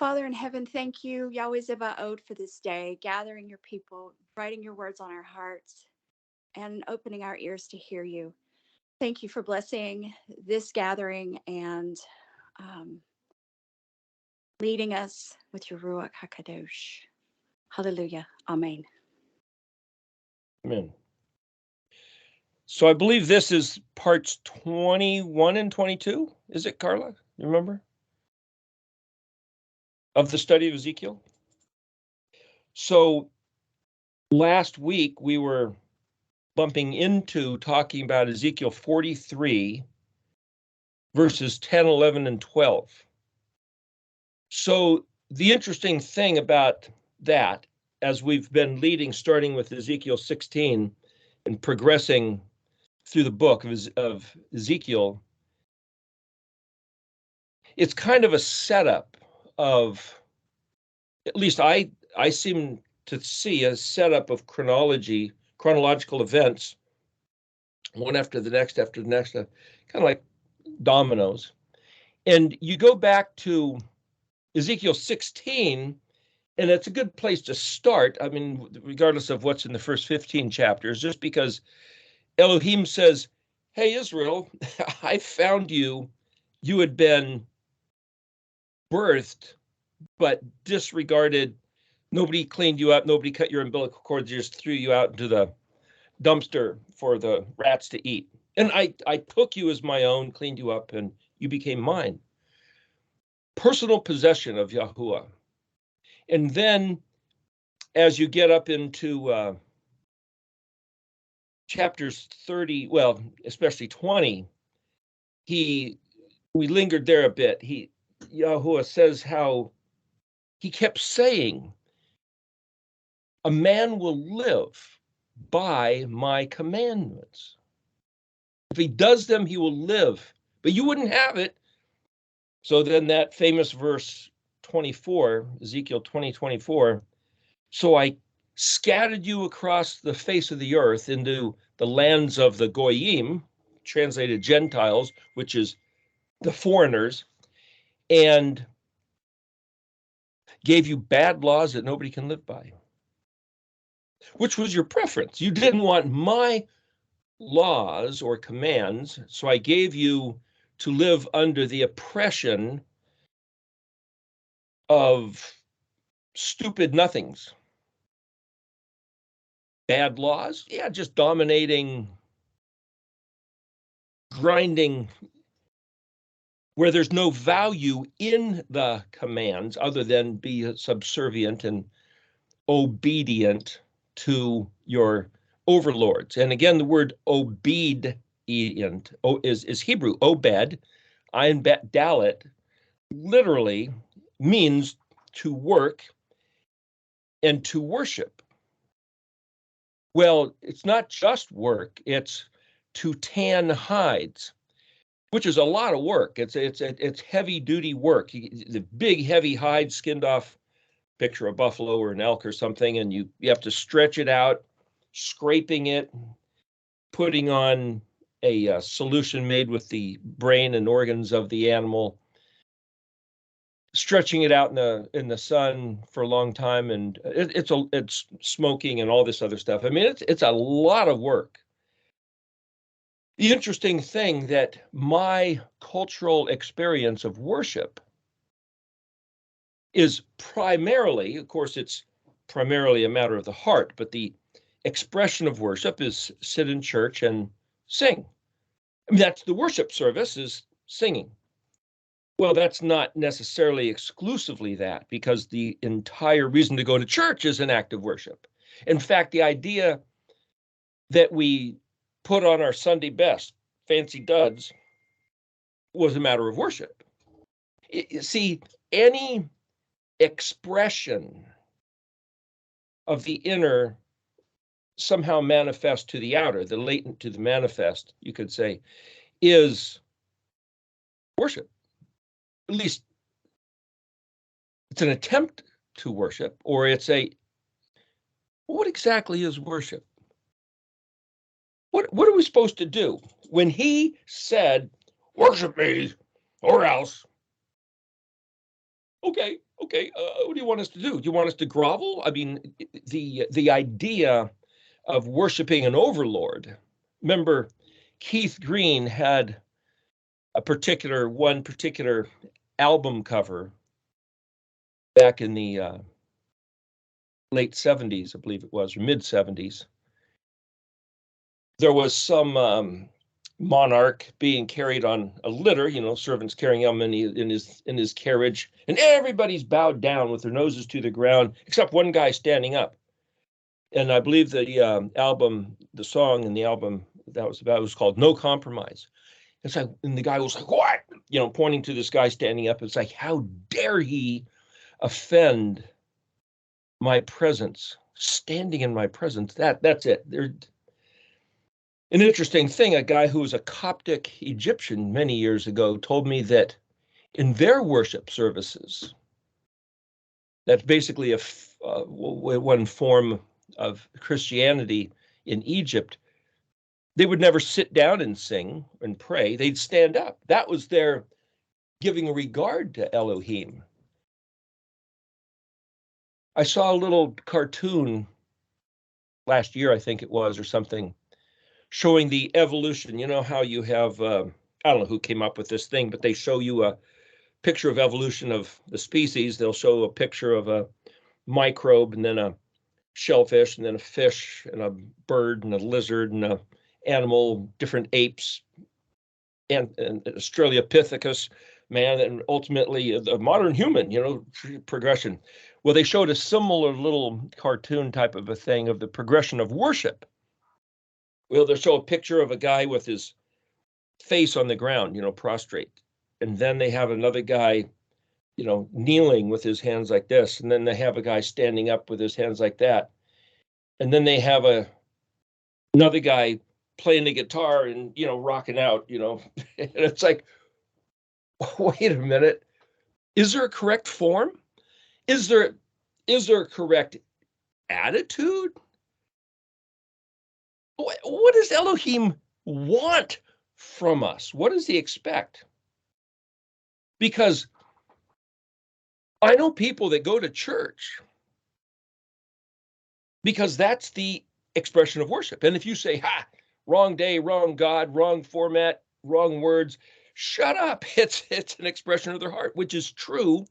Father in heaven, thank you, Yahweh Zebaot, for this day, gathering your people, writing your words on our hearts, and opening our ears to hear you. Thank you for blessing this gathering and um, leading us with your Ruach HaKadosh. Hallelujah. Amen. Amen. So I believe this is parts 21 and 22. Is it, Carla? You remember? Of the study of Ezekiel? So last week we were bumping into talking about Ezekiel 43, verses 10, 11, and 12. So the interesting thing about that, as we've been leading, starting with Ezekiel 16 and progressing through the book of Ezekiel, it's kind of a setup of, at least I seem to see a setup of chronological events, one after the next, kind of like dominoes. And you go back to Ezekiel 16, and it's a good place to start. I mean, regardless of what's in the first 15 chapters, just because Elohim says, hey, Israel, I found you. You had been birthed, but disregarded. Nobody cleaned you up. Nobody cut your umbilical cord. They just threw you out into the dumpster for the rats to eat. And I took you as my own, cleaned you up, and you became mine. Personal possession of Yahuwah. And then as you get up into chapters 30, well, especially 20, we lingered there a bit. Yahuwah says how he kept saying, a man will live by my commandments. If he does them, he will live. But you wouldn't have it. So then that famous verse 24, Ezekiel 20:24, so I scattered you across the face of the earth into the lands of the Goyim, translated Gentiles, which is the foreigners, and gave you bad laws that nobody can live by. Which was your preference? You didn't want my laws or commands, so I gave you to live under the oppression of stupid nothings. Bad laws? Yeah, just dominating, grinding, where there's no value in the commands other than be subservient and obedient to your overlords. And again, the word obedient is Hebrew. Obed, Ayin Bet Dalet, literally means to work and to worship. Well, it's not just work, it's to tan hides, which is a lot of work. It's heavy duty work. The big heavy hide skinned off, picture a buffalo or an elk or something, and you have to stretch it out, scraping it, putting on a solution made with the brain and organs of the animal, stretching it out in the sun for a long time, and it's smoking and all this other stuff. I mean, it's a lot of work. The interesting thing that my cultural experience of worship is primarily, of course, it's primarily a matter of the heart, but the expression of worship is sit in church and sing. I mean, that's the worship service, is singing. Well, that's not necessarily exclusively that, because the entire reason to go to church is an act of worship. In fact, the idea that we put on our Sunday best, fancy duds, was a matter of worship. See, any expression of the inner somehow manifest to the outer, the latent to the manifest, you could say, is worship. At least it's an attempt to worship, or what exactly is worship? What are we supposed to do? When he said, worship me or else, okay, Okay, what do you want us to do? Do you want us to grovel? I mean, the idea of worshiping an overlord. Remember, Keith Green had one particular album cover back in the late 70s, I believe it was, or mid 70s. There was some monarch being carried on a litter, servants carrying him in his carriage, and everybody's bowed down with their noses to the ground, except one guy standing up. And I believe the song in the album that was about was called "No Compromise." It's like, and the guy was like, "What?" Pointing to this guy standing up. It's like, how dare he offend my presence, standing in my presence? That's it. There's an interesting thing. A guy who was a Coptic Egyptian many years ago told me that in their worship services, that's basically one form of Christianity in Egypt. They would never sit down and sing and pray. They'd stand up. That was their giving regard to Elohim. I saw a little cartoon last year, I think it was, or something, showing the evolution. You know how you have, I don't know who came up with this thing, but they show you a picture of evolution of the species. They'll show a picture of a microbe, and then a shellfish, and then a fish, and a bird, and a lizard, and a animal, different apes, and Australopithecus man, and ultimately the modern human, progression. Well, they showed a similar little cartoon type of a thing of the progression of worship. Well, they show a picture of a guy with his face on the ground, prostrate. And then they have another guy, kneeling with his hands like this. And then they have a guy standing up with his hands like that. And then they have another guy playing the guitar and, rocking out, and it's like, wait a minute. Is there a correct form? Is there a correct attitude? What does Elohim want from us? What does he expect? Because I know people that go to church because that's the expression of worship. And if you say, wrong day, wrong God, wrong format, wrong words, shut up. It's an expression of their heart, which is true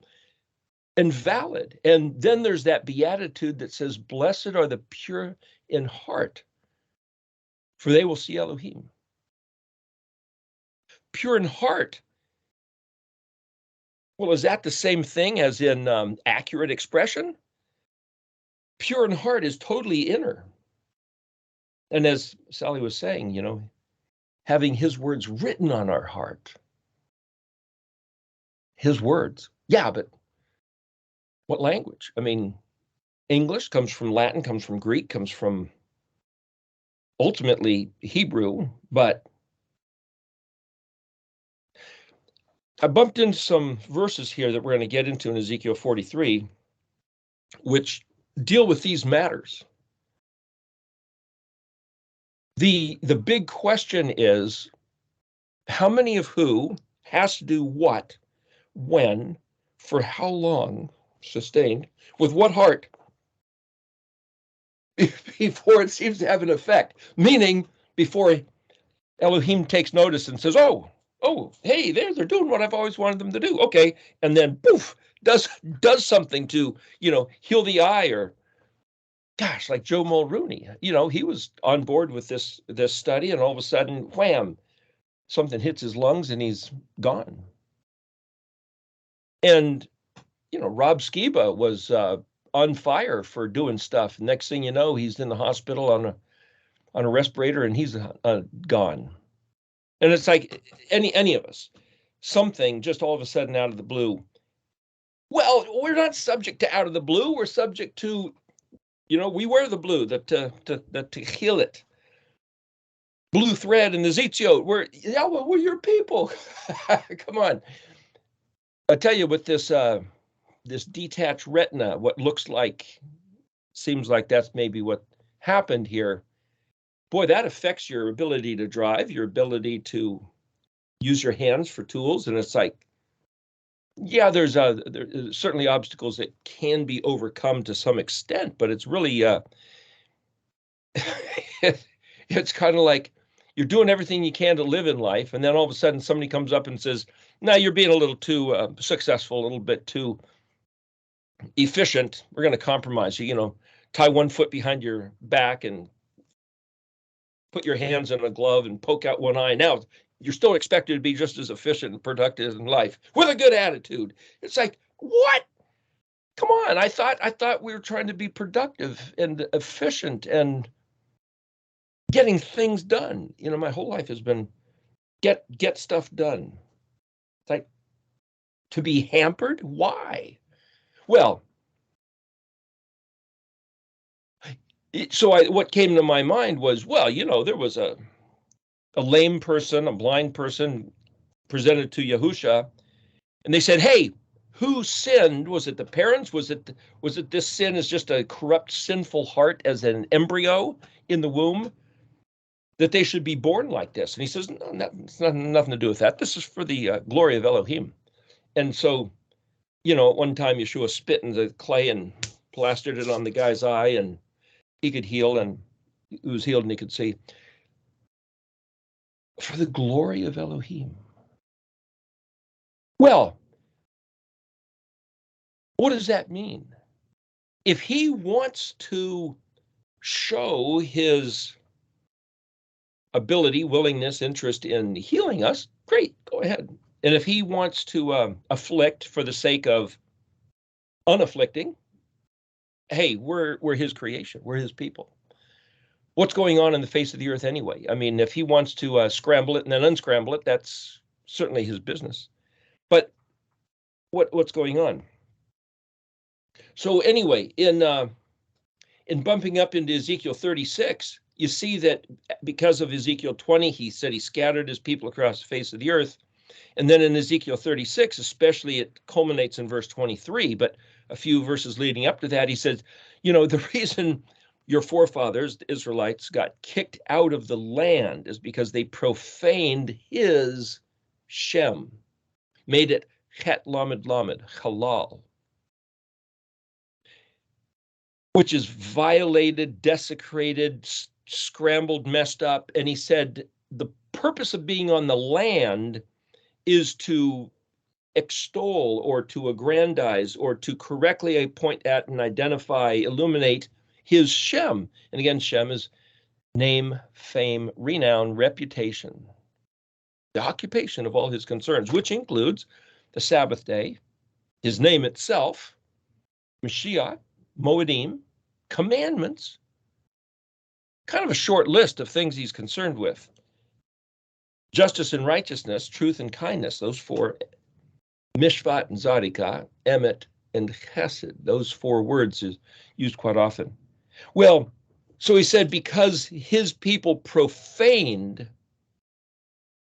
and valid. And then there's that beatitude that says, blessed are the pure in heart, for they will see Elohim. Pure in heart. Well, is that the same thing as in accurate expression? Pure in heart is totally inner. And as Sally was saying, having his words written on our heart. His words. Yeah, but what language? I mean, English comes from Latin, comes from Greek, comes from ultimately Hebrew, but I bumped into some verses here that we're going to get into in Ezekiel 43, which deal with these matters. The big question is, how many of who has to do what, when, for how long, sustained, with what heart, before it seems to have an effect? Meaning, before Elohim takes notice and says, oh, hey, they're doing what I've always wanted them to do. Okay, and then poof, does something to, heal the eye, or gosh, like Joe Mulrooney, he was on board with this study, and all of a sudden, wham, something hits his lungs and he's gone. And Rob Skiba was on fire for doing stuff. Next thing you know, he's in the hospital on a respirator, and he's gone. And it's like any of us, something just all of a sudden out of the blue. Well, we're not subject to out of the blue. We're subject to, we wear the blue, to heal it. Blue thread and the Zizio, we're your people. Come on. I tell you, with this detached retina, what seems like that's maybe what happened here. Boy, that affects your ability to drive, your ability to use your hands for tools. And it's like, Yeah, there's certainly obstacles that can be overcome to some extent, but it's really it's kind of like you're doing everything you can to live in life, and then all of a sudden somebody comes up and says, "No, you're being a little too successful, a little bit too efficient. We're going to compromise you. Tie one foot behind your back and put your hands in a glove and poke out one eye. Now you're still expected to be just as efficient and productive in life with a good attitude." It's like, what? Come on! I thought we were trying to be productive and efficient and getting things done. My whole life has been get stuff done. It's like, to be hampered? Why? Well, what came to my mind was, well, there was a lame person, a blind person presented to Yahusha, and they said, "Hey, who sinned? Was it the parents? Was it this sin is just a corrupt, sinful heart as an embryo in the womb, that they should be born like this?" And he says, "No, it's nothing to do with that. This is for the glory of Elohim." And so, at one time Yeshua spit in the clay and plastered it on the guy's eye, and he could heal, and he was healed, and he could see. For the glory of Elohim. Well, what does that mean? If he wants to show his ability, willingness, interest in healing us, great, go ahead. And if he wants to afflict for the sake of unafflicting, hey, we're his creation, we're his people. What's going on in the face of the earth anyway? I mean, if he wants to scramble it and then unscramble it, that's certainly his business. But what's going on? So anyway, in bumping up into Ezekiel 36, you see that because of Ezekiel 20, he said he scattered his people across the face of the earth. And then in Ezekiel 36, especially, it culminates in verse 23, but a few verses leading up to that, he says, the reason your forefathers, the Israelites, got kicked out of the land is because they profaned his Shem, made it Het Lamed Lamed, halal, which is violated, desecrated, scrambled, messed up. And he said the purpose of being on the land is to extol or to aggrandize or to correctly point at and identify, illuminate his Shem. And again, Shem is name, fame, renown, reputation, the occupation of all his concerns, which includes the Sabbath day, his name itself, Mashiach, Moedim, commandments, kind of a short list of things he's concerned with. Justice and righteousness, truth and kindness, those four, Mishpat and Zadikah, Emet and Chesed, those four words is used quite often. Well, so he said, because his people profaned,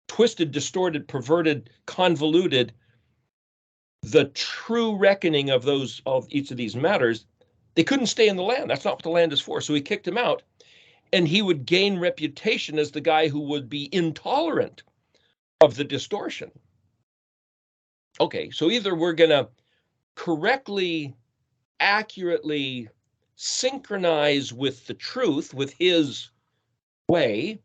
twisted, distorted, perverted, convoluted the true reckoning of each of these matters, they couldn't stay in the land. That's not what the land is for. So he kicked him out, and he would gain reputation as the guy who would be intolerant of the distortion. Okay, so either we're going to correctly, accurately synchronize with the truth, with his way,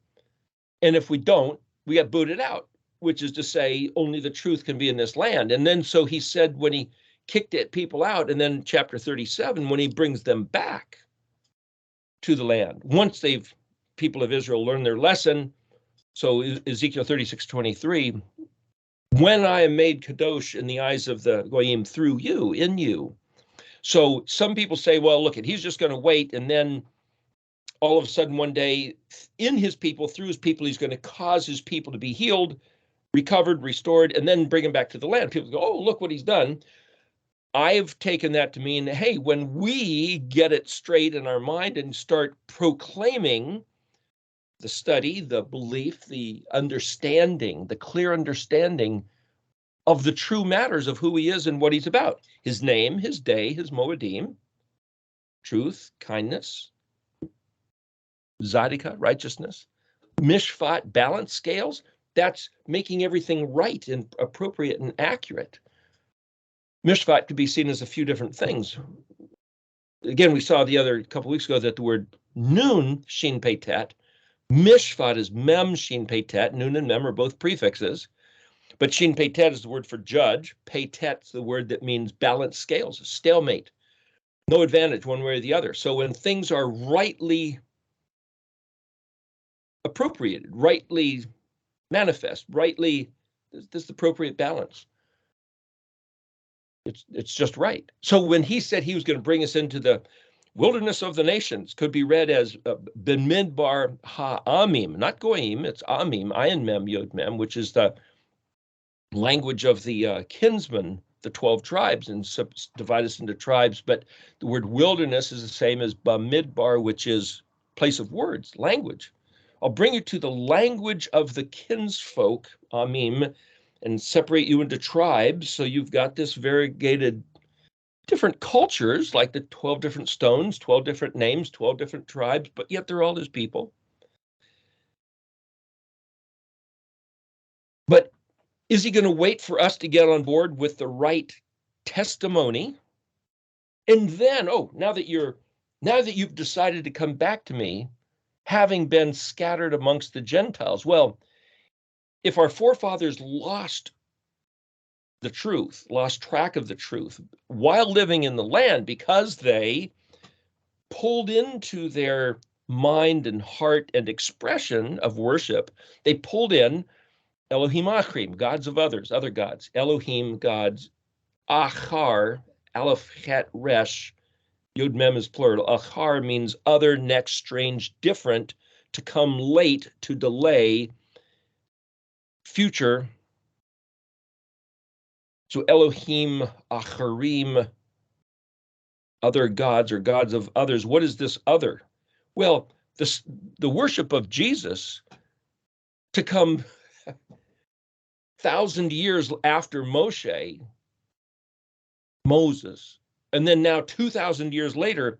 and if we don't, we get booted out, which is to say only the truth can be in this land. And then so he said when he kicked people out, and then chapter 37, when he brings them back to the land, once people of Israel learned their lesson. So Ezekiel 36:23, when I am made kadosh in the eyes of the goyim through you, in you. So some people say, well, look, he's just going to wait, and then all of a sudden one day in his people, through his people, he's going to cause his people to be healed, recovered, restored, and then bring him back to the land. People go, oh, look what he's done. I've taken that to mean, hey, when we get it straight in our mind and start proclaiming the study, the belief, the understanding, the clear understanding of the true matters of who he is and what he's about, his name, his day, his moedim, truth, kindness, zadika, righteousness, mishpat, balance scales, that's making everything right and appropriate and accurate. Mishpat could be seen as a few different things. Again, we saw the other couple weeks ago that the word nun, shin pei tet, mishpat is mem, shin pei tet. Nun and mem are both prefixes, but shin pei tet is the word for judge. Pei tet is the word that means balanced scales, stalemate, no advantage one way or the other. So when things are rightly appropriated, rightly manifest, rightly, this appropriate balance. It's just right. So when he said he was going to bring us into the wilderness of the nations, could be read as Bemidbar ha-amim, not goyim, it's amim, ayin mem, yod mem, which is the language of the kinsmen, the 12 tribes, and divide us into tribes. But the word wilderness is the same as Bamidbar, which is place of words, language. I'll bring you to the language of the kinsfolk, amim, and separate you into tribes. So you've got this variegated different cultures, like the 12 different stones, 12 different names, 12 different tribes, but yet they're all his people. But is he going to wait for us to get on board with the right testimony? And then, now that you've decided to come back to me, having been scattered amongst the Gentiles, well, if our forefathers lost the truth, lost track of the truth while living in the land because they pulled into their mind and heart and expression of worship, they pulled in Elohim Achrim, gods of others, other gods, Elohim gods, Achar, Alef, Chet, Resh, Yod Mem is plural. Achar means other, next, strange, different, to come late, to delay, future. So Elohim, Acharim, other gods or gods of others. What is this other? Well, the worship of Jesus to come 1,000 years after Moses, and then now 2,000 years later,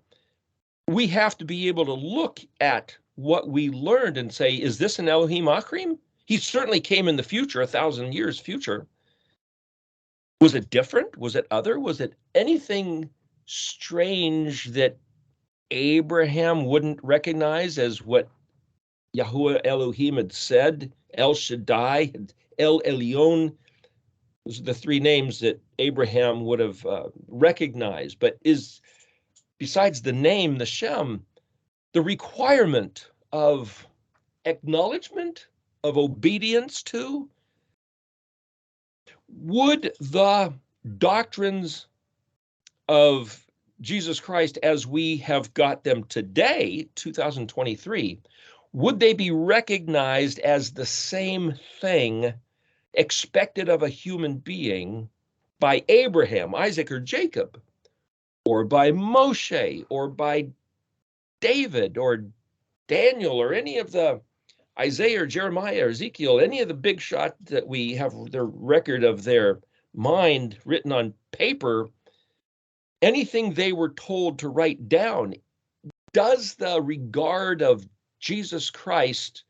we have to be able to look at what we learned and say, is this an Elohim Achrim? He certainly came in the future, 1,000 years future. Was it different? Was it other? Was it anything strange that Abraham wouldn't recognize as what Yahuwah Elohim had said? El Shaddai, El Elyon. Those are the three names that Abraham would have recognized. But is, besides the name, the Shem, the requirement of acknowledgement, of obedience to, would the doctrines of Jesus Christ as we have got them today, 2023, would they be recognized as the same thing expected of a human being by Abraham, Isaac, or Jacob, or by Moshe, or by David, or Daniel, or any of the Isaiah or Jeremiah or Ezekiel, any of the big shot that we have the record of their mind written on paper, anything they were told to write down, does the regard of Jesus Christ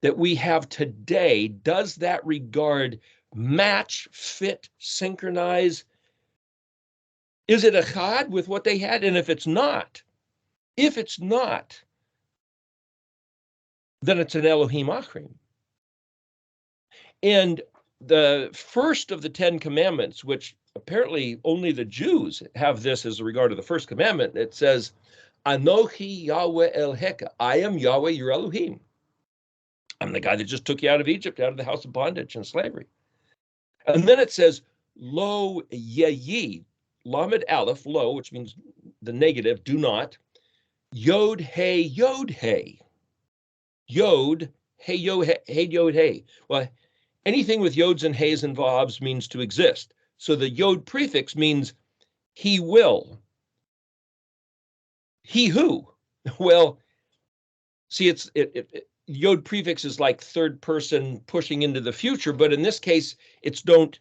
that we have today, does that regard match, fit, synchronize? Is it echad with what they had? And if it's not, then it's an Elohim Achrim. And the first of the 10 commandments, which apparently only the Jews have this as a regard to the first commandment, it says, Anochi Yahweh Elheka, I am Yahweh your Elohim. I'm the guy that just took you out of Egypt, out of the house of bondage and slavery. And then it says, Lo Yeyi, Lamed Aleph, lo, which means the negative, do not, Yod Hey, Yod Hey. Yod, Hey, Yod, Hey, Yod, Hey. Well, anything with yods and heys and vavs means to exist. So the yod prefix means he will. He who. Well, see, yod prefix is like third person pushing into the future, but in this case, it's don't.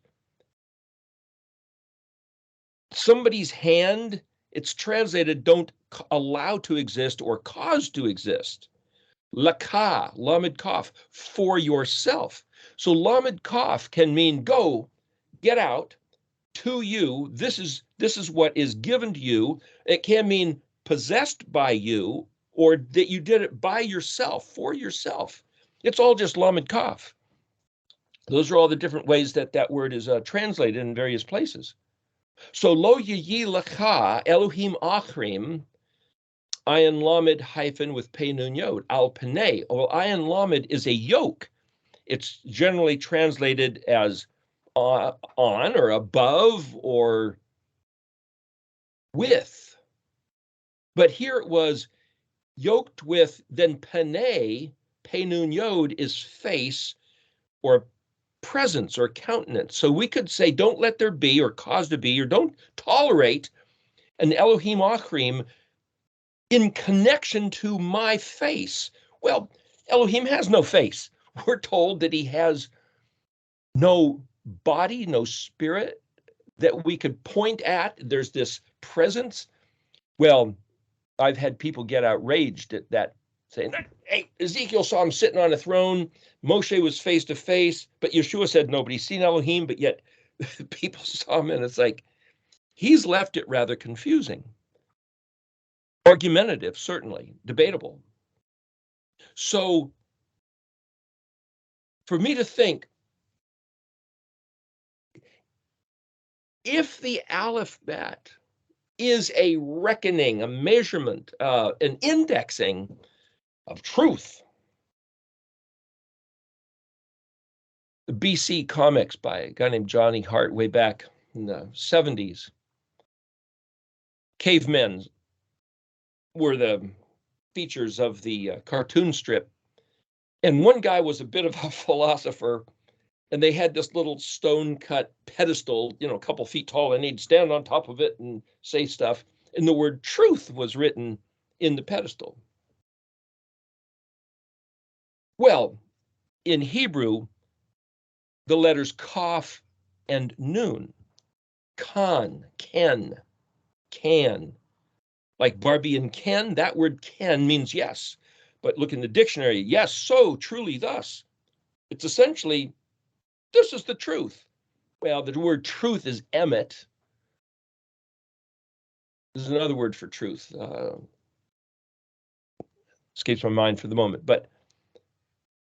Somebody's hand, it's translated don't allow to exist or cause to exist. Laka, lamed kaf, for yourself. So lamed kaf can mean go, get out, to you. This is what is given to you. It can mean possessed by you, or that you did it by yourself, for yourself. It's all just lamed kaf. Those are all the different ways that that word is translated in various places. So lo yiyi lecha Elohim achrim, ayin lamed hyphen with pei nun yod, al panei. Well, ayin lamed is a yoke. It's generally translated as on or above or with. But here it was yoked with, then panei, pei nun yod is face or presence or countenance. So we could say, don't let there be or cause to be, or don't tolerate an Elohim Achrim in connection to my face. Well, Elohim has no face. We're told that he has no body, no spirit that we could point at. There's this presence. Well, I've had people get outraged at that, saying, hey, Ezekiel saw him sitting on a throne. Moshe was face to face, but Yeshua said nobody's seen Elohim, but yet people saw him, and it's like, he's left it rather confusing. Argumentative, certainly, debatable. So for me to think, if the alphabet is a reckoning, a measurement, an indexing of truth, the BC comics by a guy named Johnny Hart way back in the 70s, cavemen were the features of the cartoon strip. And one guy was a bit of a philosopher, and they had this little stone cut pedestal, a couple feet tall, and he'd stand on top of it and say stuff. And the word truth was written in the pedestal. Well, in Hebrew, the letters kaf and nun, kan, ken, can, like Barbie and Ken, that word Ken means yes. But look in the dictionary, yes, so, truly, thus. It's essentially, this is the truth. Well, the word truth is emet. There's another word for truth. Escapes my mind for the moment, but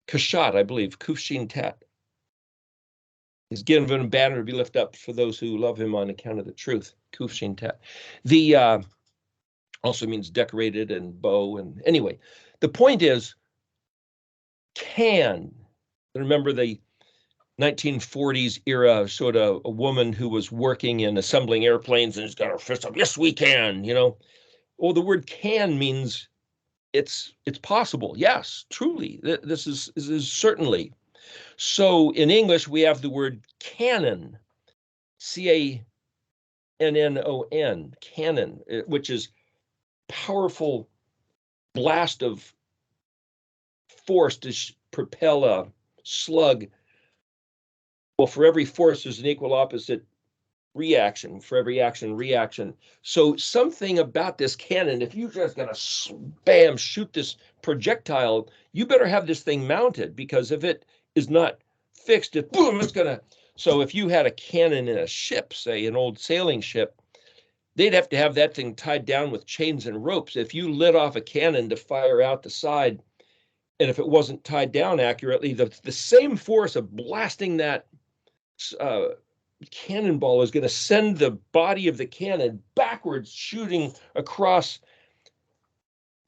kashat, I believe, kufshin tat, is given a banner to be lifted up for those who love him on account of the truth. Kufshin tat. The also means decorated and bow. And anyway, the point is, can. Remember the 1940s era, sort of a woman who was working in assembling airplanes and has got her fist up. Yes, we can, Well, the word can means it's possible. Yes, truly. This is certainly. So in English, we have the word canon, cannon, cannon, which is powerful blast of force to propel a slug. Well, for every force, there's an equal opposite reaction. For every action, reaction. So something about this cannon, if you're just going to bam, shoot this projectile, you better have this thing mounted, because if it is not fixed, boom, it's going to. So if you had a cannon in a ship, say an old sailing ship, they'd have to have that thing tied down with chains and ropes. If you lit off a cannon to fire out the side, and if it wasn't tied down accurately, the same force of blasting that cannonball is going to send the body of the cannon backwards, shooting across,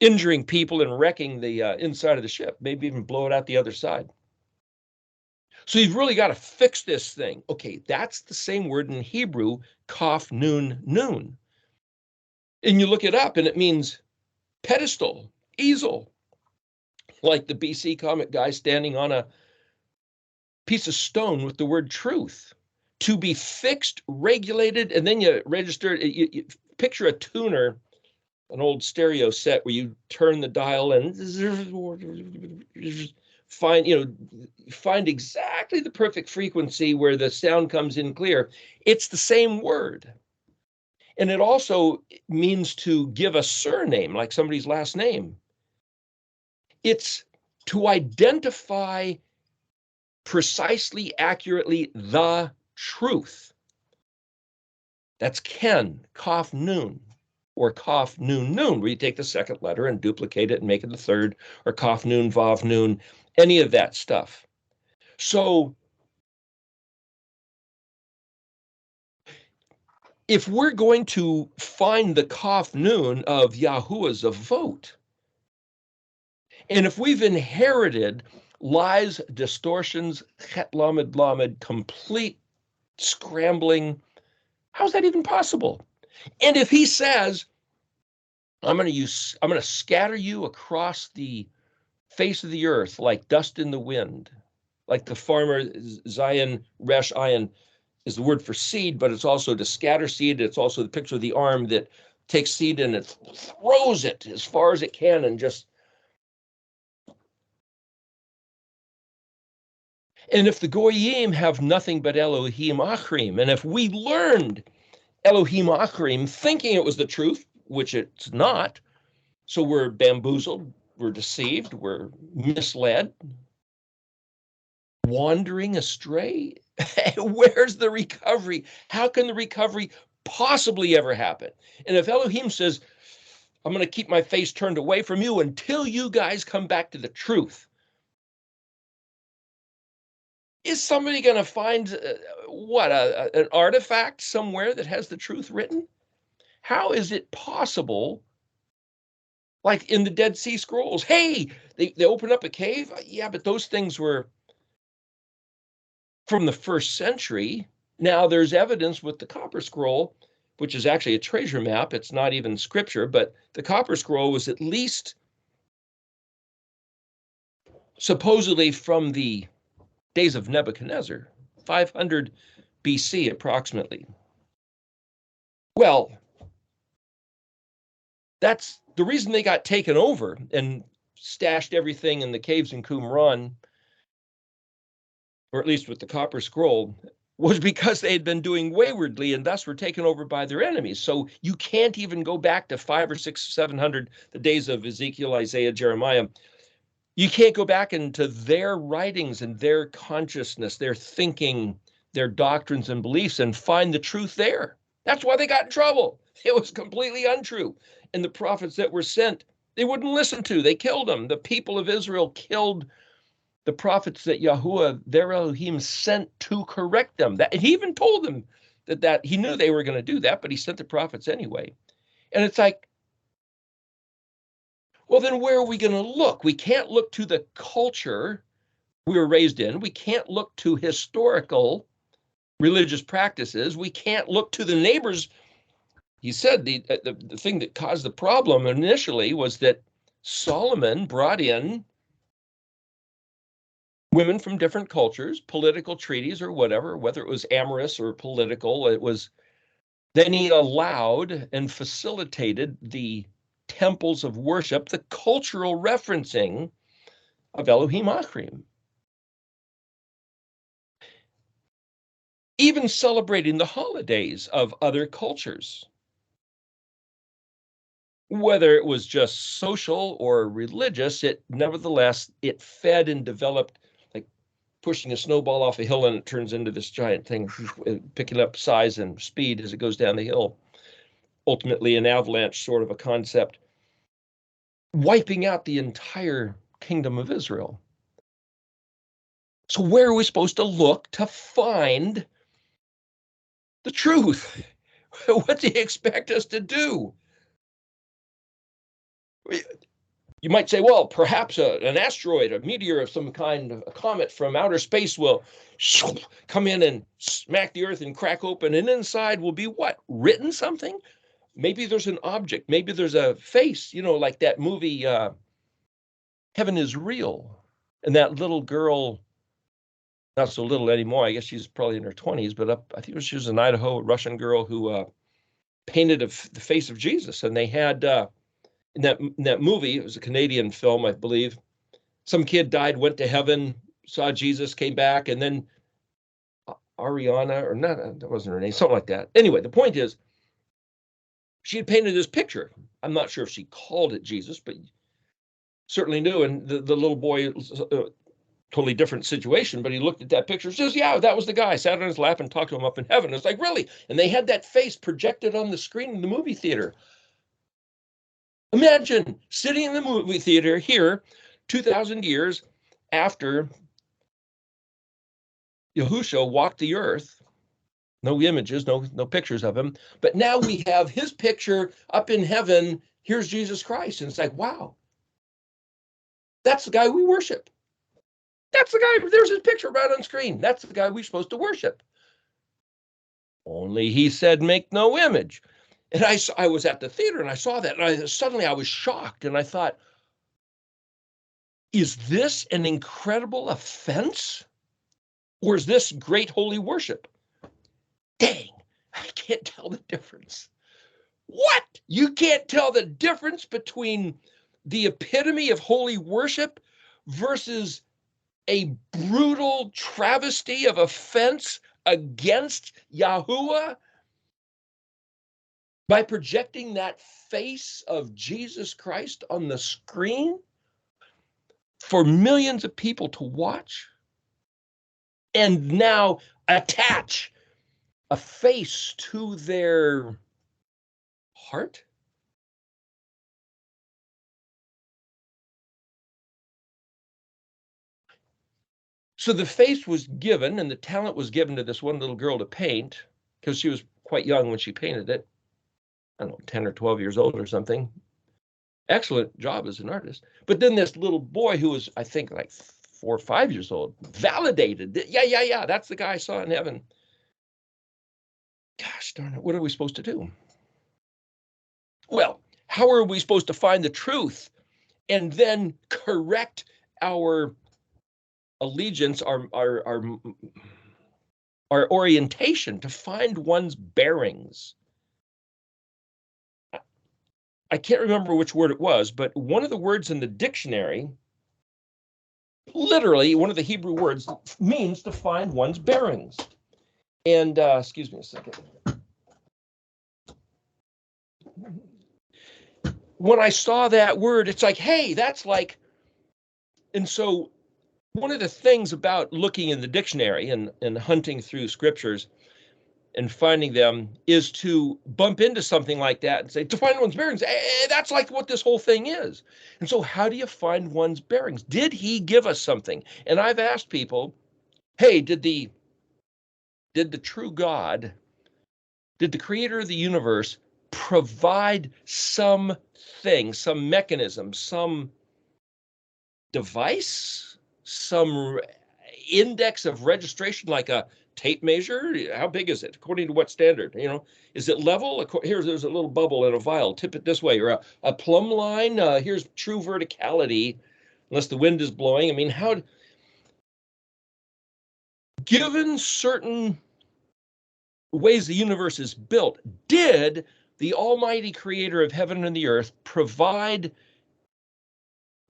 injuring people and wrecking the inside of the ship, maybe even blow it out the other side. So you've really got to fix this thing. Okay, that's the same word in Hebrew, kaf nun nun. And you look it up and it means pedestal, easel, like the BC comic guy standing on a piece of stone with the word truth. To be fixed, regulated, and then you register, you picture a tuner, an old stereo set where you turn the dial and find exactly the perfect frequency where the sound comes in clear. It's the same word. And it also means to give a surname, like somebody's last name. It's to identify precisely, accurately the truth. That's Ken, Kaf Nun, or Kaf Nun Nun, where you take the second letter and duplicate it and make it the third, or Kaf Nun, Vav Nun, any of that stuff. So if we're going to find the Kaf Nun of Yahuwah's Avot, and if we've inherited lies, distortions, Chet Lamed Lamed, complete scrambling, how's that even possible? And if he says, I'm going to scatter you across the face of the earth like dust in the wind, like the farmer Zion Resh Ayin is the word for seed, but it's also to scatter seed. It's also the picture of the arm that takes seed and it throws it as far as it can and just. And if the Goyim have nothing but Elohim Achrim, and if we learned Elohim Achrim thinking it was the truth, which it's not, so we're bamboozled, we're deceived, we're misled, wandering astray. Where's the recovery? How can the recovery possibly ever happen? And if Elohim says, I'm going to keep my face turned away from you until you guys come back to the truth, is somebody going to find an artifact somewhere that has the truth written? How is it possible? Like in the Dead Sea Scrolls, hey, they opened up a cave. Yeah, but those things were from the first century. Now there's evidence with the Copper Scroll, which is actually a treasure map. It's not even scripture, but the Copper Scroll was at least supposedly from the days of Nebuchadnezzar, 500 BC approximately. Well, that's the reason they got taken over and stashed everything in the caves in Qumran, or at least with the Copper Scroll, was because they had been doing waywardly and thus were taken over by their enemies. So you can't even go back to 500 or 600 or 700, the days of Ezekiel, Isaiah, Jeremiah. You can't go back into their writings and their consciousness, their thinking, their doctrines and beliefs and find the truth there. That's why they got in trouble. It was completely untrue. And the prophets that were sent, they wouldn't listen to. They killed them. The people of Israel killed the prophets that Yahuwah, their Elohim, sent to correct them. That, and he even told them that he knew they were going to do that, but he sent the prophets anyway. And it's like, well, then where are we going to look? We can't look to the culture we were raised in. We can't look to historical religious practices. We can't look to the neighbors. He said the thing that caused the problem initially was that Solomon brought in women from different cultures, political treaties or whatever, whether it was amorous or political, it was, then he allowed and facilitated the temples of worship, the cultural referencing of Elohim Achrim. Even celebrating the holidays of other cultures. Whether it was just social or religious, it nevertheless, it fed and developed, like pushing a snowball off a hill and it turns into this giant thing, picking up size and speed as it goes down the hill. Ultimately, an avalanche sort of a concept, wiping out the entire kingdom of Israel. So where are we supposed to look to find the truth? What do you expect us to do? You might say, well, perhaps an asteroid, a meteor of some kind, a comet from outer space will come in and smack the earth and crack open, and inside will be what? Written something? Maybe there's an object. Maybe there's a face, like that movie, Heaven is Real. And that little girl, not so little anymore, I guess she's probably in her 20s, but I think she was an Idaho Russian girl who painted the face of Jesus. And they had, in that movie, it was a Canadian film, I believe, some kid died, went to heaven, saw Jesus, came back, and then Ariana, or not, that wasn't her name, something like that. Anyway, the point is, she had painted this picture. I'm not sure if she called it Jesus, but certainly knew. And the little boy totally different situation, but he looked at that picture and says, yeah, that was the guy. Sat on his lap and talked to him up in heaven. It's like, really? And they had that face projected on the screen in the movie theater. Imagine sitting in the movie theater here 2,000 years after Yahushua walked the earth. No images, no pictures of him. But now we have his picture up in heaven. Here's Jesus Christ. And it's like, wow, that's the guy we worship. That's the guy, there's his picture right on screen. That's the guy we're supposed to worship. Only he said, make no image. And I was at the theater and I saw that, and suddenly I was shocked, and I thought, is this an incredible offense? Or is this great holy worship? Dang, I can't tell the difference. What? You can't tell the difference between the epitome of holy worship versus a brutal travesty of offense against Yahuwah by projecting that face of Jesus Christ on the screen for millions of people to watch, and now attach a face to their heart? So the face was given, and the talent was given to this one little girl to paint, because she was quite young when she painted it. I don't know, 10 or 12 years old or something. Excellent job as an artist. But then this little boy who was, I think, like 4 or 5 years old, validated that, yeah, that's the guy I saw in heaven. Gosh darn it, what are we supposed to do? Well, how are we supposed to find the truth and then correct our allegiance, our orientation, to find one's bearings? I can't remember which word it was, but one of the words in the dictionary, literally one of the Hebrew words, means to find one's bearings. And excuse me a second. When I saw that word, it's like, hey, that's like, and so one of the things about looking in the dictionary and hunting through scriptures and finding them is to bump into something like that and say, to find one's bearings, that's like what this whole thing is. And so how do you find one's bearings? Did he give us something? And I've asked people, hey, did the true God, did the creator of the universe provide something, some mechanism, some device, some index of registration, like a tape measure? How big is it? According to what standard? Is it level? There's a little bubble in a vial. Tip it this way, or a plumb line. Here's true verticality, unless the wind is blowing. I mean, how? Given certain ways the universe is built, did the Almighty Creator of heaven and the earth provide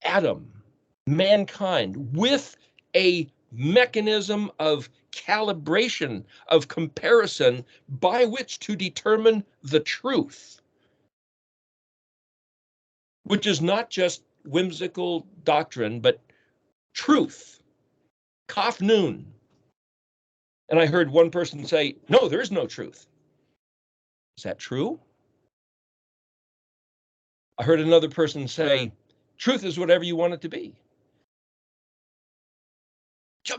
Adam, mankind, with a mechanism of calibration, of comparison, by which to determine the truth, which is not just whimsical doctrine, but truth, kaf noon? And I heard one person say, no, there is no truth. Is that true? I heard another person say, truth is whatever you want it to be.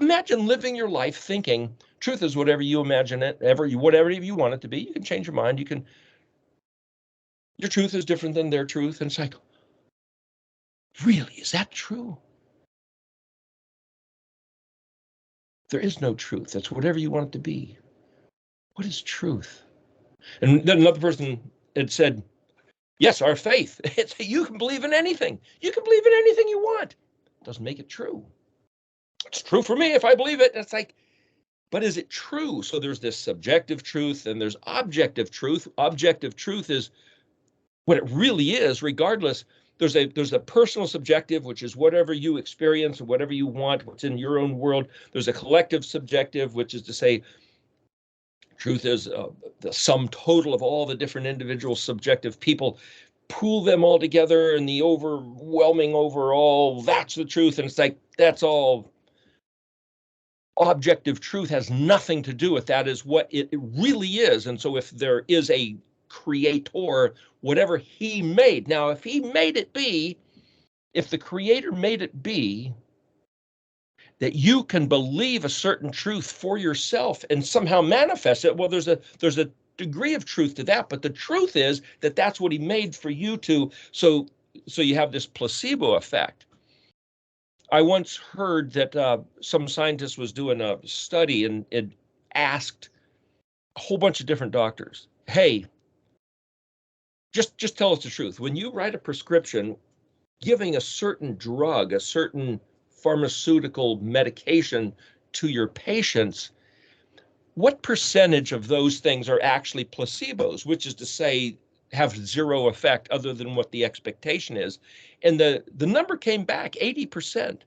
Imagine living your life thinking truth is whatever you imagine it, whatever you want it to be. You can change your mind. Your truth is different than their truth. And it's like, really, is that true? There is no truth. It's whatever you want it to be. What is truth? And then another person had said, yes, our faith. You can believe in anything. You can believe in anything you want. It doesn't make it true. It's true for me if I believe it. It's like, but is it true? So there's this subjective truth and there's objective truth. Objective truth is what it really is, regardless. There's a personal subjective, which is whatever you experience or whatever you want, what's in your own world. There's a collective subjective, which is to say truth is the sum total of all the different individual subjective people. Pool them all together, and the overwhelming overall, that's the truth. And it's like, that's all objective truth has nothing to do with that, is what it really is. And so if there is a creator, whatever he made, now if he made it be, if the creator made it be that you can believe a certain truth for yourself and somehow manifest it, well, there's a degree of truth to that, but the truth is that that's what he made for you to. So you have this placebo effect. I once heard that some scientist was doing a study and it asked a whole bunch of different doctors, hey, just tell us the truth. When you write a prescription giving a certain drug, a certain pharmaceutical medication to your patients, what percentage of those things are actually placebos, which is to say, have zero effect other than what the expectation is? And the number came back 80%.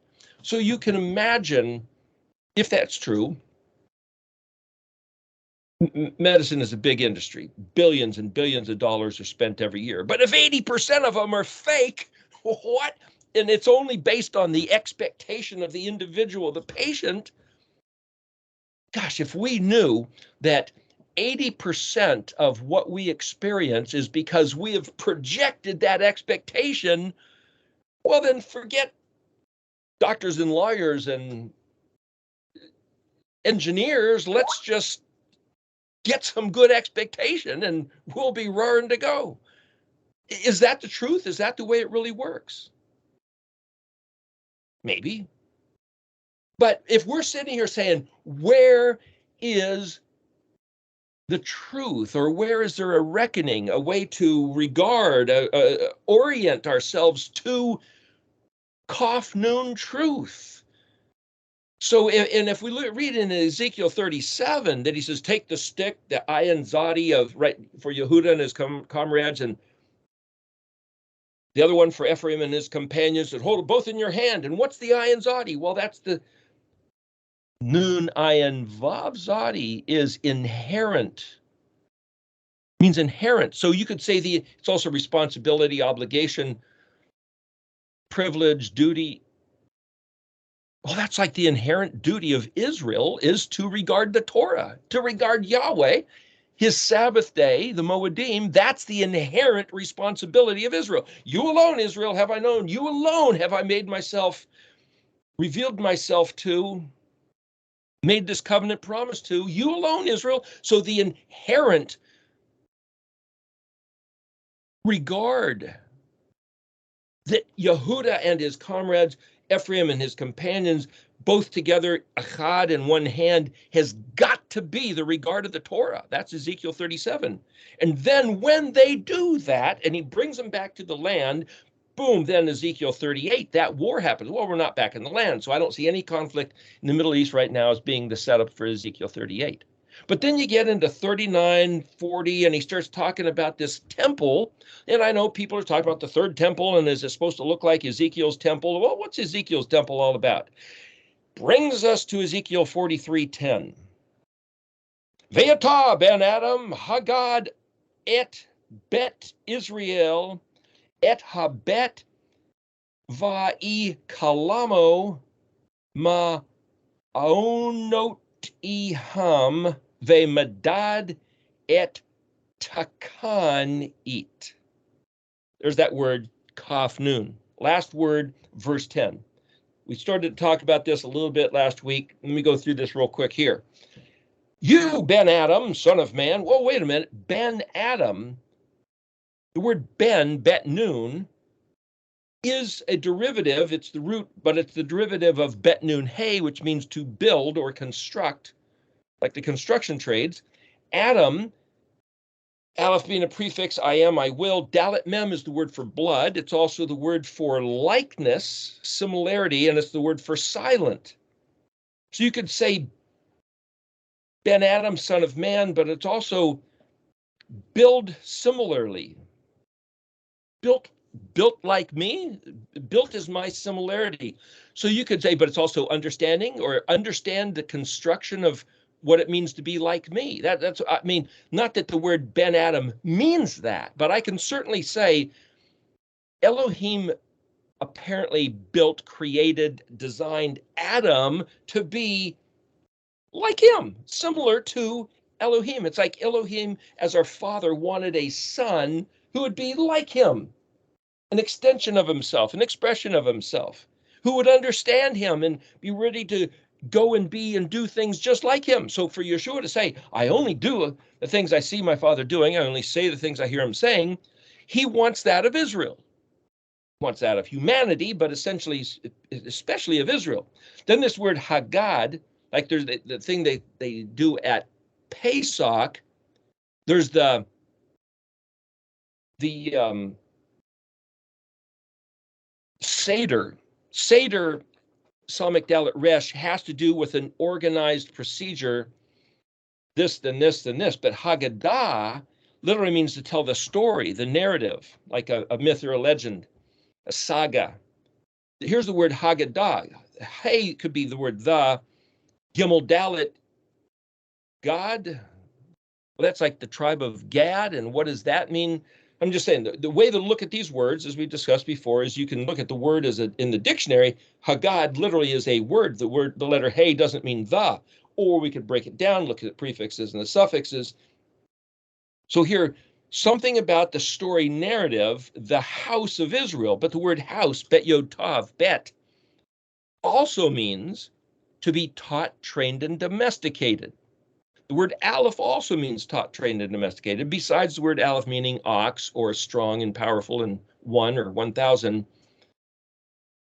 So you can imagine, if that's true, medicine is a big industry. Billions and billions of dollars are spent every year. But if 80% of them are fake, what? And it's only based on the expectation of the individual, the patient. Gosh, if we knew that 80% of what we experience is because we have projected that expectation, well, then forget doctors and lawyers and engineers. Let's just get some good expectation and we'll be raring to go. Is that the truth? Is that the way it really works? Maybe. But if we're sitting here saying, where is the truth, or where is there a reckoning, a way to regard, orient ourselves to Noon truth? So, and if we read in Ezekiel 37 that he says, take the stick, the ayin zadi of, right, for Yehuda and his comrades, and the other one for Ephraim and his companions, and hold it both in your hand. And what's the ayin zadi? Well, that's the Nun ayin vav zadi, is inherent, means inherent. So you could say it's also responsibility, obligation, privilege, duty. Well, that's like the inherent duty of Israel is to regard the Torah, to regard Yahweh, his Sabbath day, the Moedim. That's the inherent responsibility of Israel. You alone, Israel, have I known. You alone have I made myself, revealed myself to, made this covenant promise to. You alone, Israel. So the inherent regard that Yehuda and his comrades, Ephraim and his companions, both together, achad in one hand, has got to be the regard of the Torah. That's Ezekiel 37. And then when they do that, and he brings them back to the land, boom, then Ezekiel 38, that war happens. Well, we're not back in the land, so I don't see any conflict in the Middle East right now as being the setup for Ezekiel 38. But then you get into 39, 40, and he starts talking about this temple. And I know people are talking about the third temple, and is it supposed to look like Ezekiel's temple? Well, what's Ezekiel's temple all about? Brings us to Ezekiel 43:10. Ve'atah ben Adam, Hagad et bet Israel, et habet va'i kalamo ma aonot iham ve'madad et takan it. There's that word, kaf noon. Last word, verse 10. We started to talk about this a little bit last week. Let me go through this real quick here. You, Ben Adam, son of man. Whoa, wait a minute. Ben Adam, the word Ben, bet noon, is a derivative. It's the root, but it's the derivative of bet noon hey, which means to build or construct, like the construction trades. Adam, Alef being a prefix, I am, I will. Dalet mem is the word for blood. It's also the word for likeness, similarity, and it's the word for silent. So you could say Ben Adam, son of man, but it's also build similarly. Built like me, built is my similarity. So you could say, but it's also understanding, or understand the construction of what it means to be like me. That's, I mean, not that the word Ben Adam means that, but I can certainly say Elohim apparently built, created, designed Adam to be like him, similar to Elohim. It's like Elohim, as our father, wanted a son who would be like him, an extension of himself, an expression of himself, who would understand him and be ready to go and be and do things just like him. So for Yeshua to say, I only do the things I see my father doing, I only say the things I hear him saying, he wants that of Israel. Wants that of humanity, but essentially, especially of Israel. Then this word Hagad, like there's the thing they do at Pesach, there's the Seder. Seder, Samech Dalet Resh, has to do with an organized procedure, this, then this, then this. But Haggadah literally means to tell the story, the narrative, like a myth or a legend, a saga. Here's the word Haggadah. Hey could be the word the. Gimel Dalet, God. Well, that's like the tribe of Gad. And what does that mean? I'm just saying the way to look at these words, as we discussed before, is you can look at the word as in the dictionary. Hagad literally is a word. The letter hey doesn't mean the. Or we could break it down, look at the prefixes and the suffixes. So here, something about the story narrative, the house of Israel, but the word house, bet yod tav, bet, also means to be taught, trained, and domesticated. The word Alef also means taught, trained, and domesticated, besides the word Alef meaning ox or strong and powerful and one or 1,000.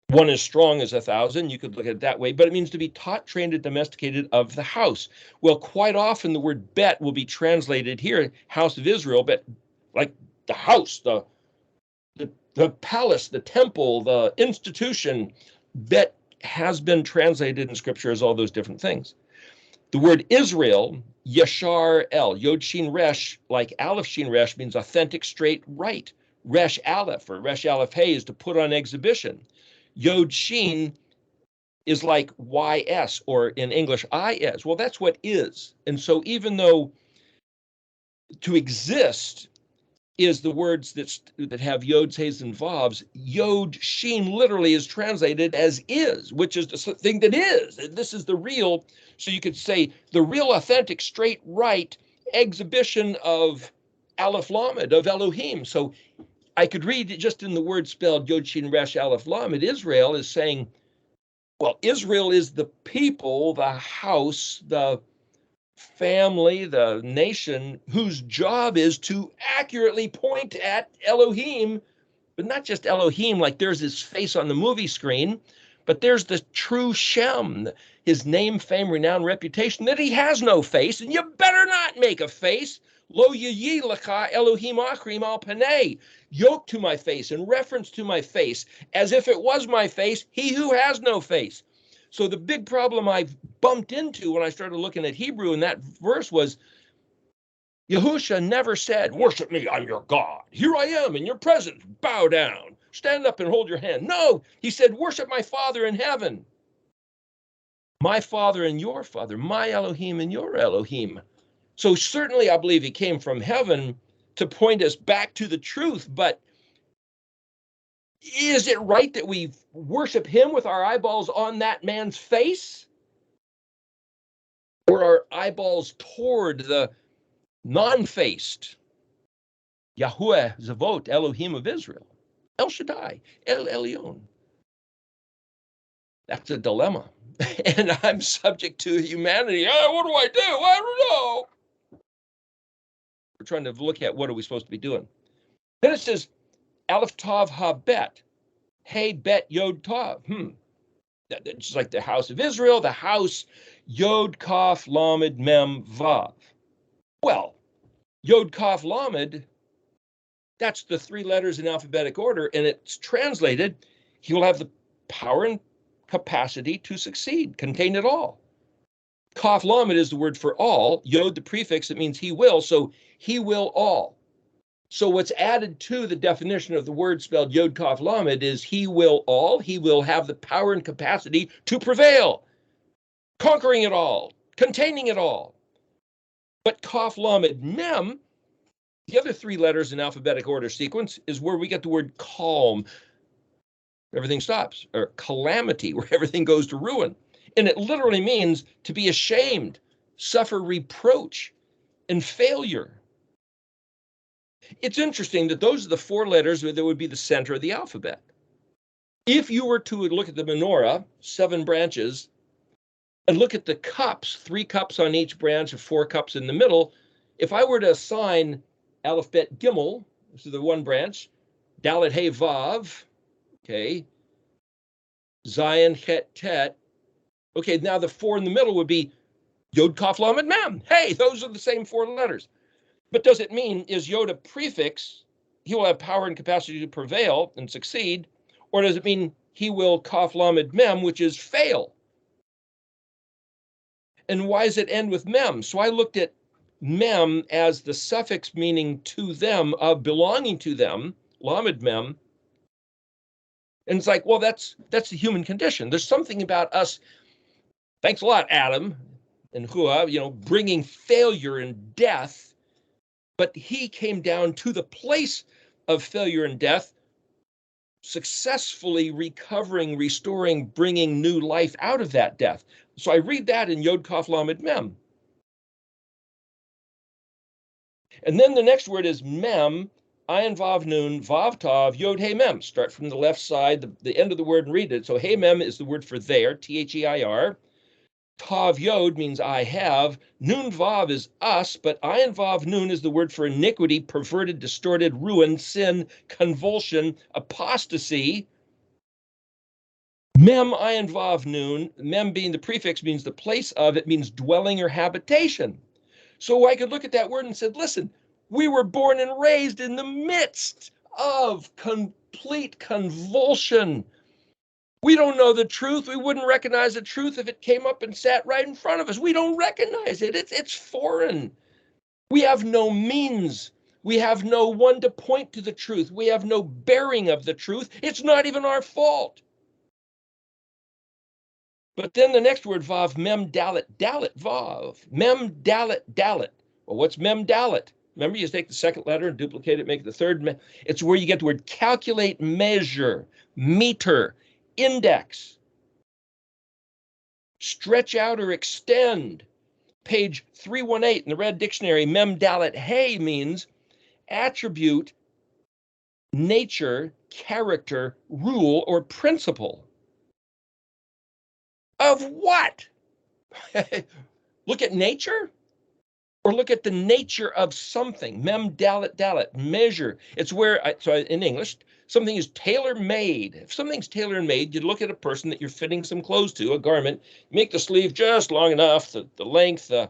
One is strong as 1,000. You could look at it that way, but it means to be taught, trained, and domesticated of the house. Well, quite often the word bet will be translated here, house of Israel, but like the house, the palace, the temple, the institution. Bet has been translated in scripture as all those different things. The word Israel, Yashar El, Yod Shin Resh, like Aleph Shin Resh, means authentic, straight, right. Resh Aleph or Resh Aleph Hey is to put on exhibition. Yod Shin is like YS or in English IS. Well, that's what is. And so even though to exist is the words that have yods, hays, and vavs, Yod Shin literally is translated as is, which is the thing that is. This is the real, so you could say the real, authentic, straight, right exhibition of Aleph Lamed, of Elohim. So I could read it just in the word spelled Yod Shin Resh Aleph Lamed. Israel is saying, well, Israel is the people, the house, the family, the nation, whose job is to accurately point at Elohim, but not just Elohim, like there's his face on the movie screen, but there's the true Shem, his name, fame, renown, reputation, that he has no face, and you better not make a face. Lo yiyi lecha Elohim achrim al panei, yoke to my face, in reference to my face, as if it was my face, he who has no face. So the big problem I bumped into when I started looking at Hebrew in that verse was Yahusha never said, worship me, I'm your God. Here I am in your presence, bow down, stand up and hold your hand. No, he said, worship my Father in heaven. My Father and your Father, my Elohim and your Elohim. So certainly I believe he came from heaven to point us back to the truth, but is it right that we worship him with our eyeballs on that man's face? Or our eyeballs toward the non-faced Yahuwah Zavot, Elohim of Israel, El Shaddai, El Elyon? That's a dilemma. And I'm subject to humanity. Oh, what do I do? I don't know. We're trying to look at what are we supposed to be doing. Then it says, Aleph Tav Ha Bet. Hey Bet Yod Tav. It's like the house of Israel, the house Yod Kaf Lamed Mem Vav. Well, Yod Kaf Lamed, that's the three letters in alphabetic order, and it's translated, he will have the power and capacity to succeed, contain it all. Kaf Lamed is the word for all, Yod the prefix, it means he will, so he will all. So what's added to the definition of the word spelled Yod Kaf Lamed is he will all, he will have the power and capacity to prevail, conquering it all, containing it all. But Kaf Lamed Mem, the other three letters in alphabetic order sequence, is where we get the word calm. Everything stops, or calamity, where everything goes to ruin. And it literally means to be ashamed, suffer reproach, and failure. It's interesting that those are the 4 letters that would be the center of the alphabet. If you were to look at the menorah, 7 branches, and look at the cups, 3 cups on each branch and 4 cups in the middle, if I were to assign Aleph Bet Gimel, this is the 1 branch, Dalet He Vav, okay, Zion Het Tet, okay, now the 4 in the middle would be Yod Kaf Lamed Mem. Hey, those are the same 4 letters. But does it mean, is Yod a prefix, he will have power and capacity to prevail and succeed, or does it mean he will Kaf Lamed Mem, which is fail? And why does it end with mem? So I looked at mem as the suffix meaning to them, of belonging to them, lamed mem. And it's like, well, that's the human condition. There's something about us. Thanks a lot, Adam and Hua, bringing failure and death. But he came down to the place of failure and death, successfully recovering, restoring, bringing new life out of that death. So I read that in Yod Kaf Lamed Mem. And then the next word is mem, ayin vav nun, vav tav, yod hey mem. Start from the left side, the end of the word, and read it. So hey mem is the word for there, T-H-E-I-R. Tav yod means I have. Nun vav is us, but ayin vav nun is the word for iniquity, perverted, distorted, ruin, sin, convulsion, apostasy. Mem ayin vav nun, mem being the prefix means the place of, it means dwelling or habitation. So I could look at that word and said, listen, we were born and raised in the midst of complete convulsion. We don't know the truth. We wouldn't recognize the truth if it came up and sat right in front of us. We don't recognize it. It's foreign. We have no means. We have no one to point to the truth. We have no bearing of the truth. It's not even our fault. But then the next word, vav, mem dalet, dalet, vav, mem dalet, dalet. Well, what's mem dalet? Remember, you take the second letter and duplicate it, make it the third. It's where you get the word calculate, measure, meter, index, stretch out or extend. Page 318 in the Red Dictionary, mem dalet hey means attribute, nature, character, rule, or principle. Of what? Look at nature? Or look at the nature of something. Mem dalet dalet, measure. It's where, in English, something is tailor-made. If something's tailor-made, you look at a person that you're fitting some clothes to, a garment, make the sleeve just long enough, the length, the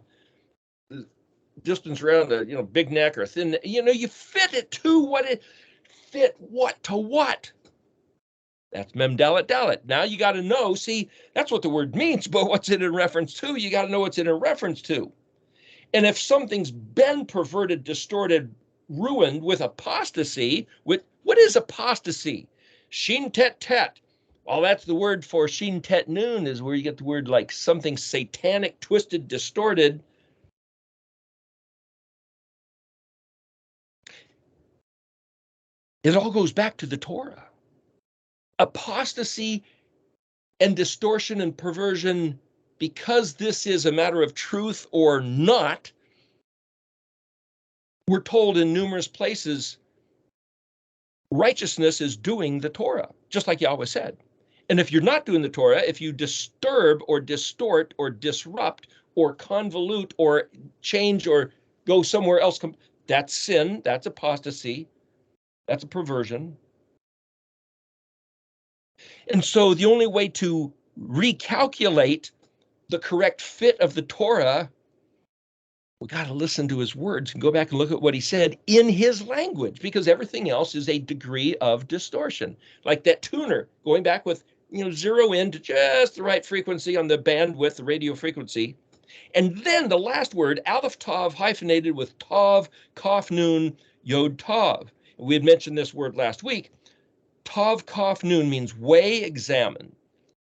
distance around the big neck or thin, you fit it to what it fit, what to what. That's mem dalet dalet. Now you got to know, see, that's what the word means, but what's it in reference to? You got to know what's it in reference to. And if something's been perverted, distorted, ruined with apostasy, what is apostasy? Shin tet tet. Well, that's the word for shin tet nun, is where you get the word like something satanic, twisted, distorted. It all goes back to the Torah. Apostasy and distortion and perversion, because this is a matter of truth or not, we're told in numerous places, righteousness is doing the Torah, just like Yahweh said. And if you're not doing the Torah, if you disturb or distort or disrupt or convolute or change or go somewhere else, that's sin, that's apostasy, that's a perversion. And so the only way to recalculate the correct fit of the Torah, we got to listen to his words and go back and look at what he said in his language, because everything else is a degree of distortion. Like that tuner, going back with, zero in to just the right frequency on the bandwidth, the radio frequency. And then the last word, Alef Tav, hyphenated with Tav, Kaf Nun, Yod Tav. We had mentioned this word last week. Tav, Kaf Nun means weigh, examine,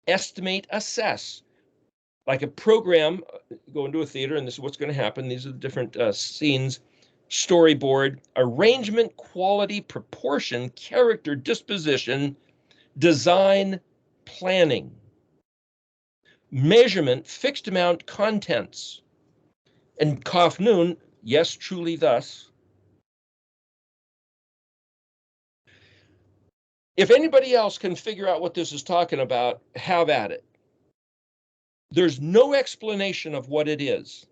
estimate, assess. Like a program, go into a theater, and this is what's going to happen. These are the different scenes, storyboard, arrangement, quality, proportion, character, disposition, design, planning. measurement, fixed amount, contents. And Kaf Nun, yes, truly thus. If anybody else can figure out what this is talking about, have at it. There's no explanation of what it is.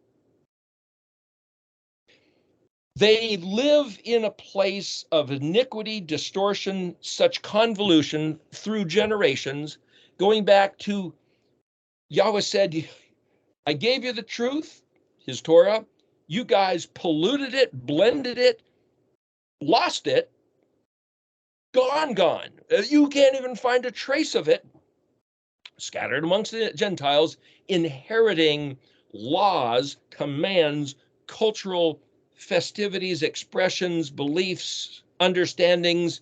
They live in a place of iniquity, distortion, such convolution through generations, going back to Yahweh said, I gave you the truth, his Torah. You guys polluted it, blended it, lost it, gone. You can't even find a trace of it, scattered amongst the Gentiles, inheriting laws, commands, cultural festivities, expressions, beliefs, understandings.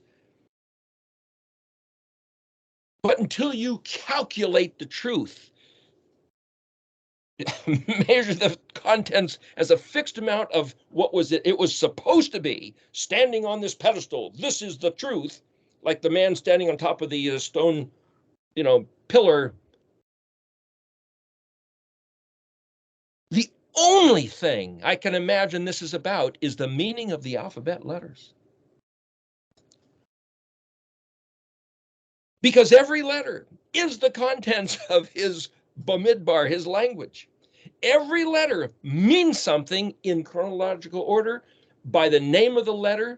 But until you calculate the truth, measure the contents as a fixed amount of what was it was supposed to be, standing on this pedestal, this is the truth, like the man standing on top of the stone, pillar. The only thing I can imagine this is about is the meaning of the alphabet letters. Because every letter is the contents of his Bamidbar, his language. Every letter means something in chronological order, by the name of the letter,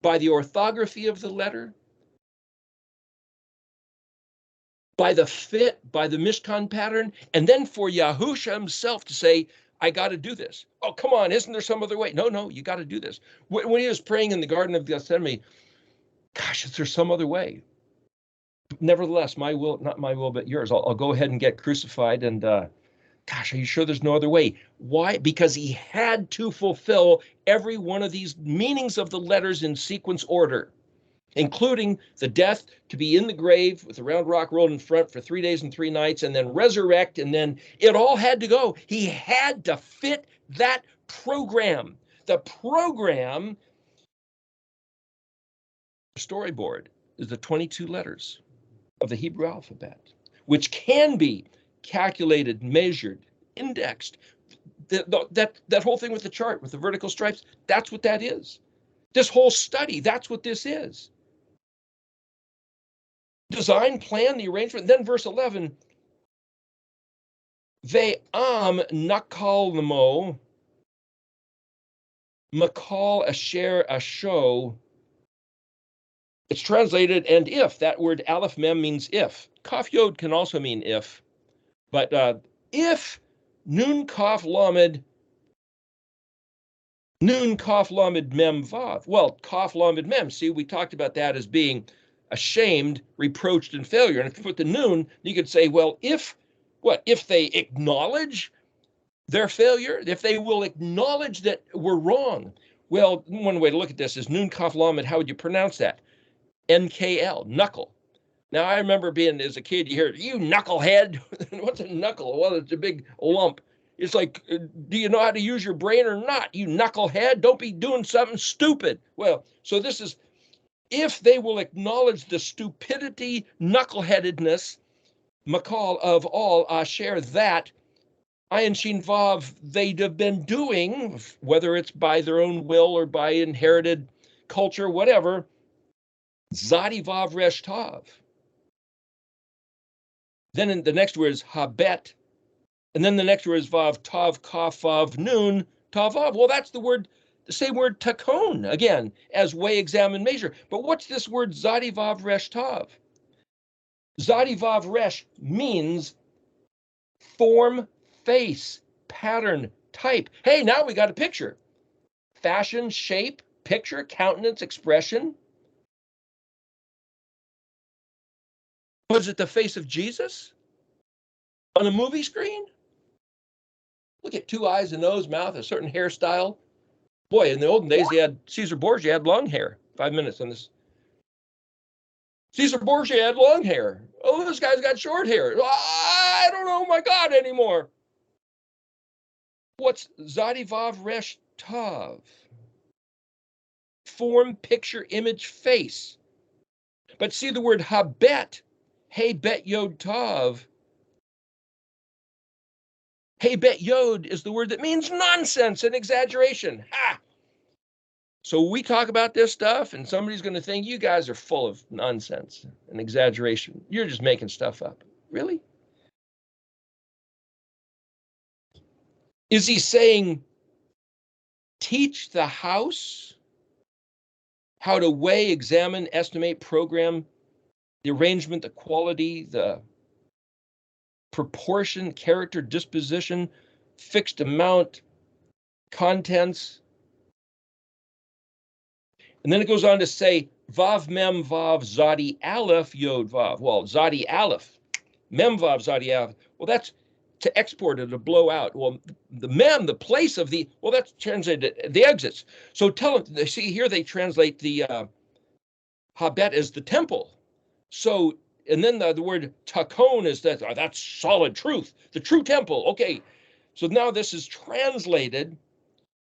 by the orthography of the letter, by the fit, by the Mishkan pattern, and then for Yahusha himself to say, I got to do this. Oh, come on, isn't there some other way? No, you got to do this. When he was praying in the Garden of Gethsemane, gosh, is there some other way? Nevertheless, my will, not my will, but yours. I'll go ahead and get crucified. And gosh, are you sure there's no other way? Why? Because he had to fulfill every one of these meanings of the letters in sequence order, including the death, to be in the grave with the round rock rolled in front for 3 days and 3 nights, and then resurrect, and then it all had to go. He had to fit that program. The program, storyboard, is the 22 letters of the Hebrew alphabet, which can be calculated, measured, indexed. That whole thing with the chart, with the vertical stripes, that's what that is. This whole study, that's what this is. Design, plan, the arrangement. Then verse 11, Ve'am nakal nemo, makal asher asho. It's translated, and if. That word Alef Mem means if. Kaf Yod can also mean if. But if Nun Kaf Lamed, Nun Kaf Lamed Mem Vav. Well, Kaf Lamed Mem, see, we talked about that as being ashamed, reproached, and failure. And if you put the Nun, you could say, well, if they acknowledge their failure, if they will acknowledge that we're wrong. Well, one way to look at this is Nun Kaf Lamed, how would you pronounce that? NKL, knuckle. Now, I remember being, as a kid, you hear, you knucklehead. What's a knuckle? Well, it's a big lump. It's like, do you know how to use your brain or not? You knucklehead, don't be doing something stupid. Well, so this is, if they will acknowledge the stupidity, knuckleheadedness, Makal of all, Asher, that, Ayin Shin Vav, they'd have been doing, whether it's by their own will or by inherited culture, whatever, Zadi Vav Resh Tav. Then in the next word is Habet. And then the next word is Vav Tav Kaf Vav Nun Tav Vav. Well, that's the same word Takon, again, as weigh, examine, measure. But what's this word Zadi Vav Resh Tav? Zadi Vav Resh means form, face, pattern, type. Hey, now we got a picture. Fashion, shape, picture, countenance, expression. Was it the face of Jesus on a movie screen? Look at 2 eyes, a nose, mouth, a certain hairstyle. Boy, in the olden days, he had Caesar Borgia had long hair. 5 minutes on this. Caesar Borgia had long hair. Oh, this guy's got short hair. I don't know my God anymore. What's Zadi Vav Resh Tav? Form, picture, image, face. But see the word Habet, Hey Bet Yod Tav. Hey bet yod is the word that means nonsense and exaggeration. Ha! So we talk about this stuff and somebody's going to think you guys are full of nonsense and exaggeration. You're just making stuff up. Really? Is he saying teach the house how to weigh, examine, estimate, program the arrangement, the quality, the proportion, character, disposition, fixed amount, contents? And then it goes on to say, Vav Mem Vav Zadi Aleph Yod Vav. Well, Zadi Aleph, Mem Vav Zadi Aleph. Well, that's to export it, to blow out. Well, the Mem, the place of the, well, that's translated the exits. So tell them, see here they translate the Habet as the temple. So, and then the word takon is that, that's solid truth, the true temple. Okay, so now this is translated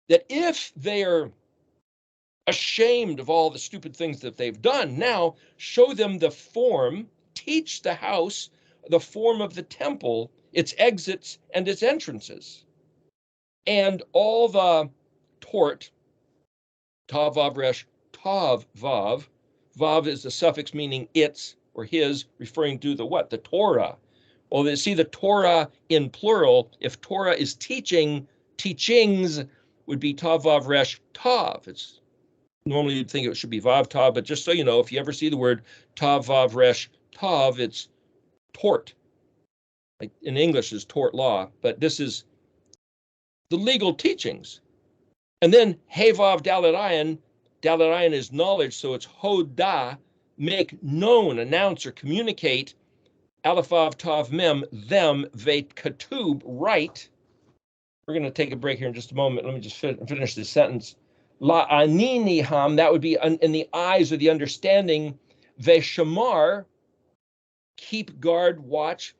that if they are ashamed of all the stupid things that they've done, now show them the form, teach the house the form of the temple, its exits and its entrances, and all the tort, tav vav resh, tav vav. Vav is the suffix meaning its or his, referring to the what? The Torah. Well, see the Torah in plural. If Torah is teaching, teachings would be tav vav resh tav. It's normally you'd think it should be vav tav, but just so you know, if you ever see the word tav vav resh tav, it's tort. Like in English is tort law, but this is the legal teachings. And then hey vav dalet ayin is knowledge, so it's hoda, make known, announce or communicate. Aleph vav tav mem, them, veit katub, write. We're going to take a break here in just a moment. Let me just finish this sentence. La anini ham, that would be in the eyes of the understanding. Veshamar, keep guard, watch.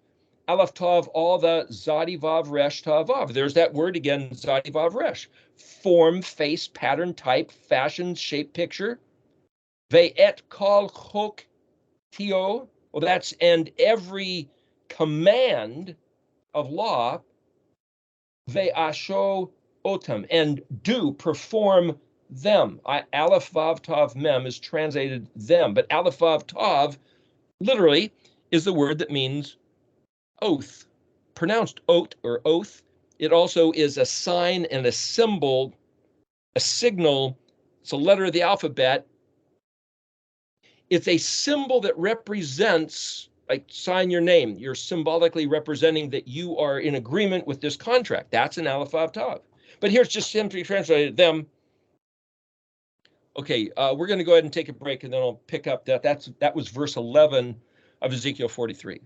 Aleph tav, all the zadi vav resh tav vav. There's that word again, zadi vav resh. Form, face, pattern, type, fashion, shape, picture. Ve'et kol chok tio. Well, that's and every command of law. Ve'asho otam, and do, perform them. Aleph vav tav mem is translated them, but Aleph vav tav literally is the word that means oath, pronounced oat or oath. It also is a sign and a symbol, a signal. It's a letter of the alphabet. It's a symbol that represents, like sign your name. You're symbolically representing that you are in agreement with this contract. That's an Aleph Vav Tav. But here's just simply translated them. Okay, we're going to go ahead and take a break, and then I'll pick up that. That was verse 11 of Ezekiel 43.